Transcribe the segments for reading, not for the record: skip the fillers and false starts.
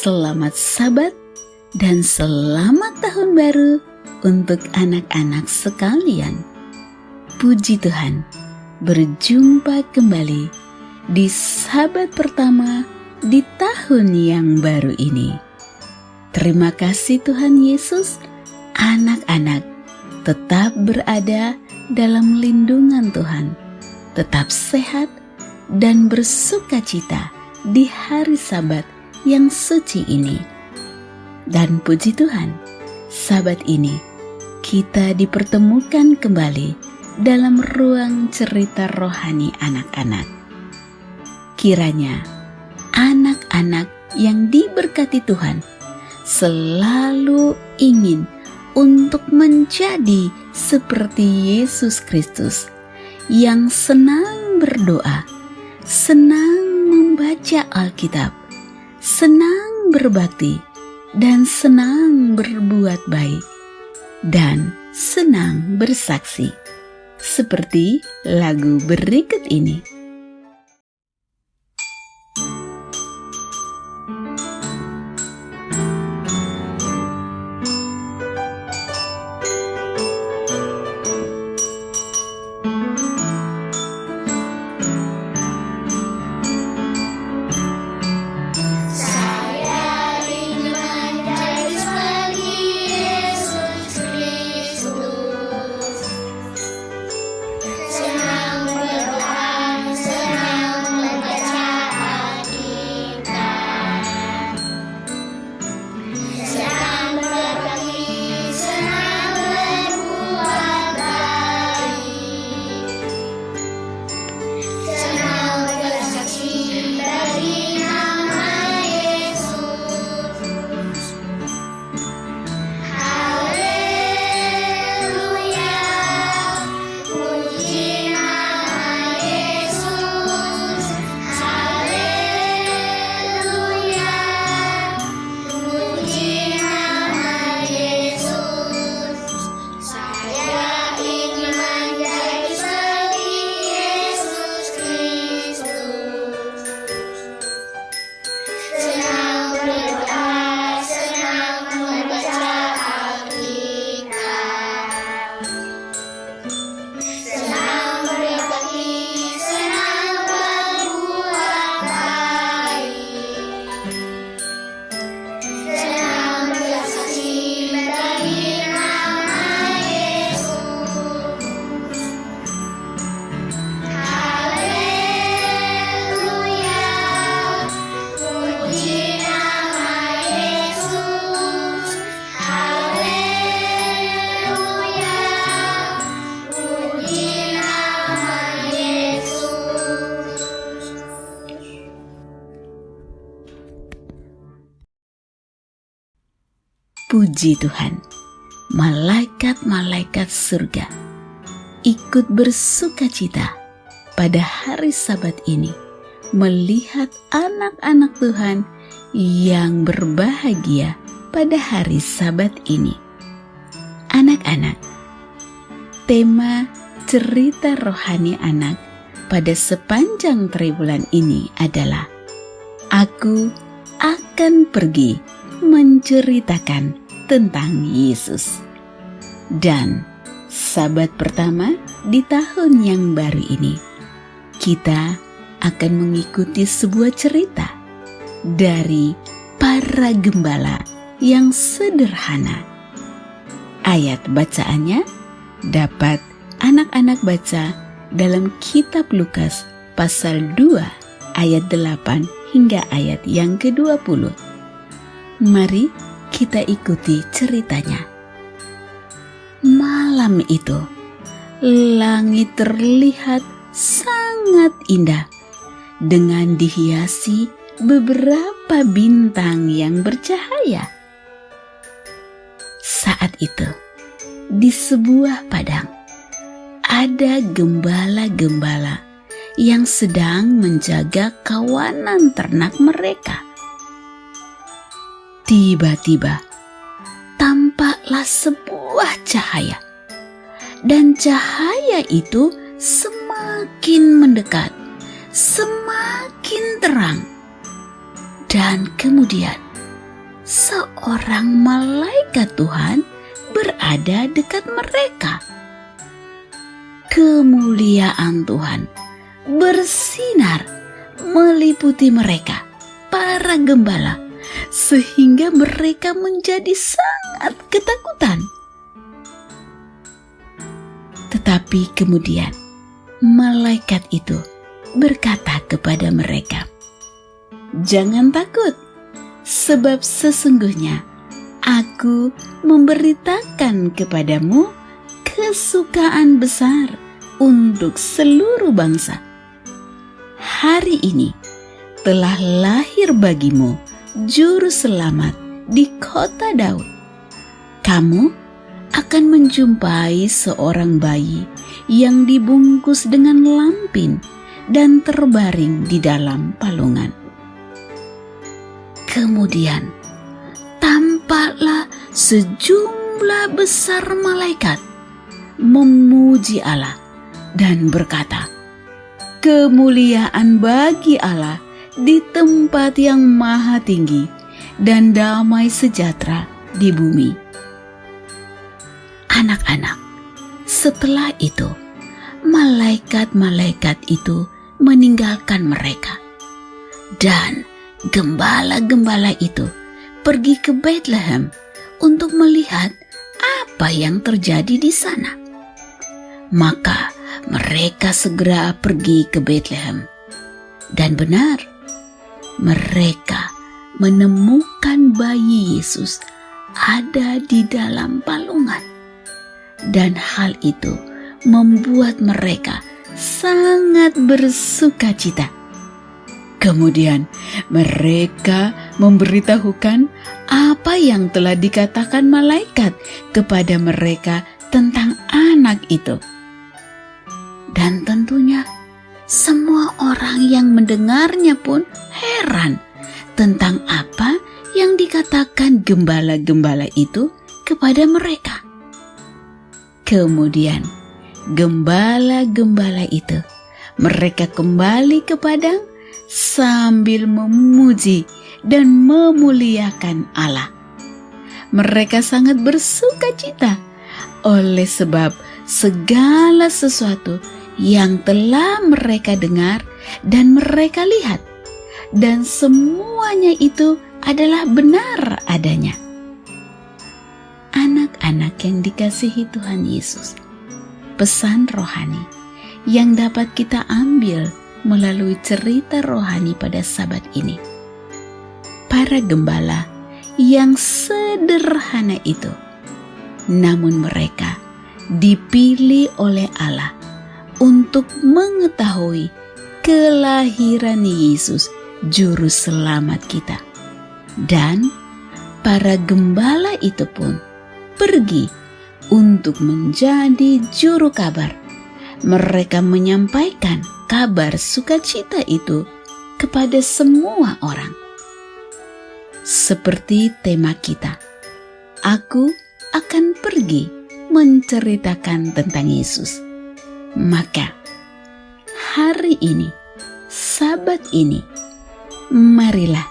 Selamat Sabat dan selamat Tahun Baru untuk anak-anak sekalian. Puji Tuhan, berjumpa kembali di Sabat pertama di tahun yang baru ini. Terima kasih Tuhan Yesus, anak-anak tetap berada dalam lindungan Tuhan, tetap sehat dan bersukacita di hari Sabat yang suci ini. Dan puji Tuhan, Sabat ini kita dipertemukan kembali dalam ruang cerita rohani anak-anak. Kiranya anak-anak yang diberkati Tuhan selalu ingin untuk menjadi seperti Yesus Kristus yang senang berdoa, senang membaca Alkitab, senang berbakti, dan senang berbuat baik, dan senang bersaksi. Seperti lagu berikut ini. Puji Tuhan, malaikat-malaikat surga ikut bersukacita pada hari Sabat ini melihat anak-anak Tuhan yang berbahagia pada hari Sabat ini. Anak-anak, tema cerita rohani anak pada sepanjang tribulan ini adalah Aku akan pergi menceritakan tentang Yesus. Dan Sabat pertama di tahun yang baru ini, kita akan mengikuti sebuah cerita dari para gembala yang sederhana. Ayat bacaannya dapat anak-anak baca dalam kitab Lukas pasal 2 ayat 8 hingga ayat yang ke-20. Mari kita ikuti ceritanya. Malam itu, langit terlihat sangat indah dengan dihiasi beberapa bintang yang bercahaya. Saat itu, di sebuah padang, ada gembala-gembala yang sedang menjaga kawanan ternak mereka. Tiba-tiba, tampaklah sebuah cahaya, dan cahaya itu semakin mendekat, semakin terang, dan kemudian seorang malaikat Tuhan berada dekat mereka. Kemuliaan Tuhan bersinar meliputi mereka, para gembala, sehingga mereka menjadi sangat ketakutan. Tetapi kemudian malaikat itu berkata kepada mereka, "Jangan takut, sebab sesungguhnya Aku memberitakan kepadamu kesukaan besar untuk seluruh bangsa. Hari ini telah lahir bagimu juru selamat di kota Daud. Kamu akan menjumpai seorang bayi yang dibungkus dengan lampin dan terbaring di dalam palungan." Kemudian tampaklah sejumlah besar malaikat memuji Allah dan berkata, "Kemuliaan bagi Allah di tempat yang maha tinggi dan damai sejahtera di bumi." Anak-anak, setelah itu malaikat-malaikat itu meninggalkan mereka, dan gembala-gembala itu pergi ke Bethlehem untuk melihat apa yang terjadi di sana. Maka mereka segera pergi ke Bethlehem, dan benar, mereka menemukan bayi Yesus ada di dalam palungan, dan hal itu membuat mereka sangat bersukacita. Kemudian mereka memberitahukan apa yang telah dikatakan malaikat kepada mereka tentang anak itu. Dan tentunya semua orang yang mendengarnya pun heran tentang apa yang dikatakan gembala-gembala itu kepada mereka. Kemudian gembala-gembala itu mereka kembali ke padang sambil memuji dan memuliakan Allah. Mereka sangat bersukacita oleh sebab segala sesuatu yang telah mereka dengar dan mereka lihat, dan semuanya itu adalah benar adanya. Anak-anak yang dikasihi Tuhan Yesus, pesan rohani yang dapat kita ambil melalui cerita rohani pada Sabat ini. Para gembala yang sederhana itu, namun mereka dipilih oleh Allah untuk mengetahui kelahiran Yesus Juru Selamat kita. Dan para gembala itu pun pergi untuk menjadi juru kabar. Mereka menyampaikan kabar sukacita itu kepada semua orang. Seperti tema kita, aku akan pergi menceritakan tentang Yesus. Maka hari ini, Sabat ini, marilah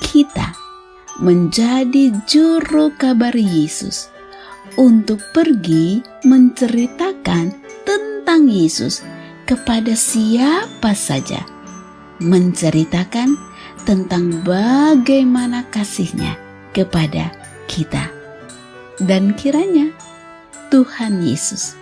kita menjadi juru kabar Yesus untuk pergi menceritakan tentang Yesus kepada siapa saja, menceritakan tentang bagaimana kasih-Nya kepada kita. Dan kiranya Tuhan Yesus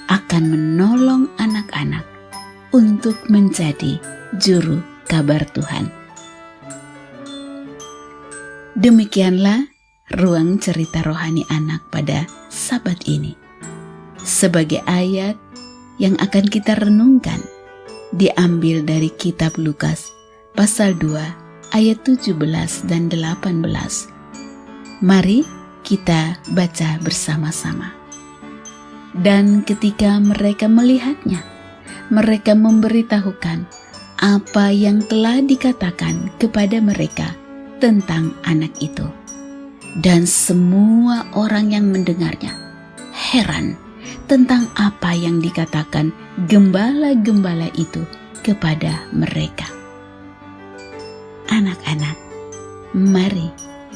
akan menolong anak-anak untuk menjadi juru kabar Tuhan. Demikianlah ruang cerita rohani anak pada Sabat ini. Sebagai ayat yang akan kita renungkan diambil dari kitab Lukas pasal 2 ayat 17 dan 18. Mari kita baca bersama-sama. Dan ketika mereka melihatnya, mereka memberitahukan apa yang telah dikatakan kepada mereka tentang anak itu. Dan semua orang yang mendengarnya heran tentang apa yang dikatakan gembala-gembala itu kepada mereka. Anak-anak, mari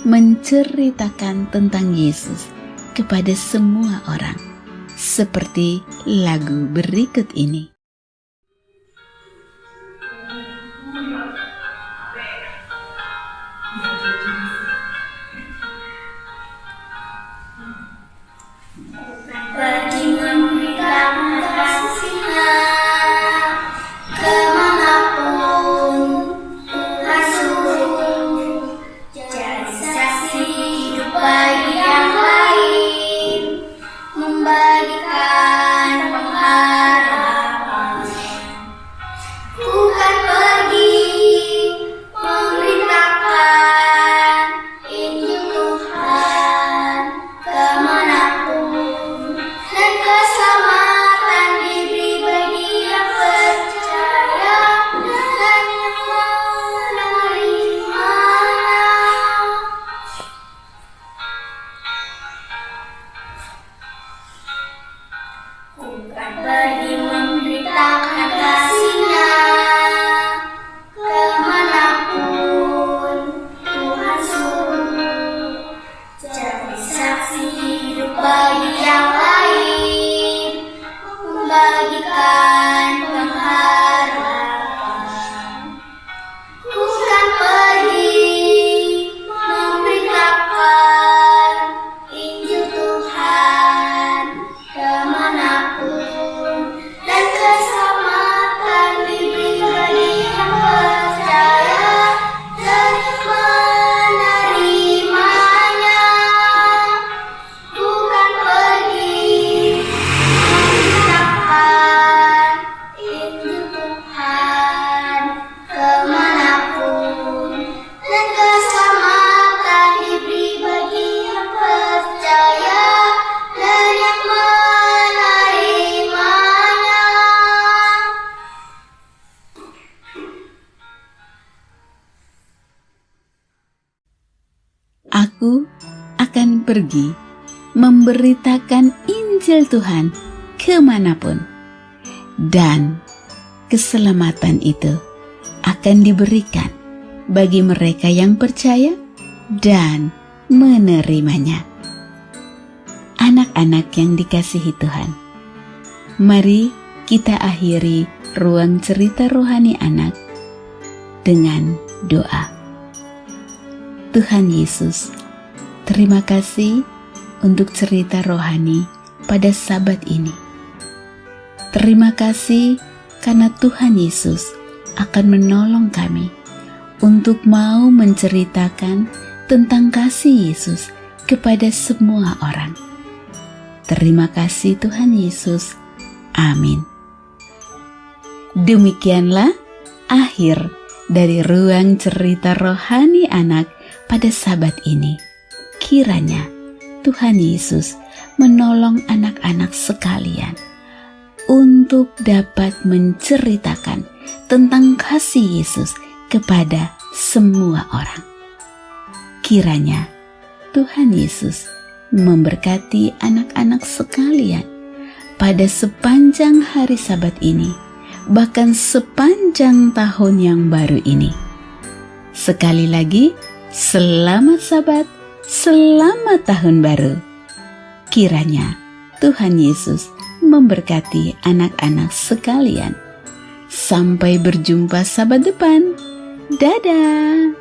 menceritakan tentang Yesus kepada semua orang, seperti lagu berikut ini. Pergi memberitakan kasih-Nya kemanapun Tuhan suruh, jadi saksi hidup bagi yang lain, membagikan pengharapan. Bukan pergi memberitakan Injil Tuhan kemanapun, dan keselamatan diberi bagi yang percaya dan yang menerimanya. Bukan pergi memberitakan kasih-Nya kemanapun Tuhan suruh, jadi saksi hidup bagi yang lain, membagikan pengharapan. Bukan pergi memberitakan Injil Tuhan kemanapun, dan keselamatan diberi bagi yang percaya dan menerimanya. Bukan pergi memberitakan Injil Tuhan kemanapun, dan keselamatan diberi bagi yang percaya dan yang menerimanya. Aku akan pergi memberitakan Injil Tuhan kemanapun, dan keselamatan itu akan diberikan bagi mereka yang percaya dan menerimanya. Anak-anak yang dikasihi Tuhan, mari kita akhiri ruang cerita rohani anak dengan doa. Tuhan Yesus, terima kasih untuk cerita rohani pada Sabat ini. Terima kasih karena Tuhan Yesus akan menolong kami untuk mau menceritakan tentang kasih Yesus kepada semua orang. Terima kasih Tuhan Yesus. Amin. Demikianlah akhir dari ruang cerita rohani anak pada Sabat ini. Kiranya Tuhan Yesus menolong anak-anak sekalian untuk dapat menceritakan tentang kasih Yesus kepada semua orang. Kiranya Tuhan Yesus memberkati anak-anak sekalian pada sepanjang hari Sabat ini, bahkan sepanjang tahun yang baru ini. Sekali lagi, selamat Sabat, selamat tahun baru. Kiranya Tuhan Yesus memberkati anak-anak sekalian. Sampai berjumpa Sabat depan. Dadah.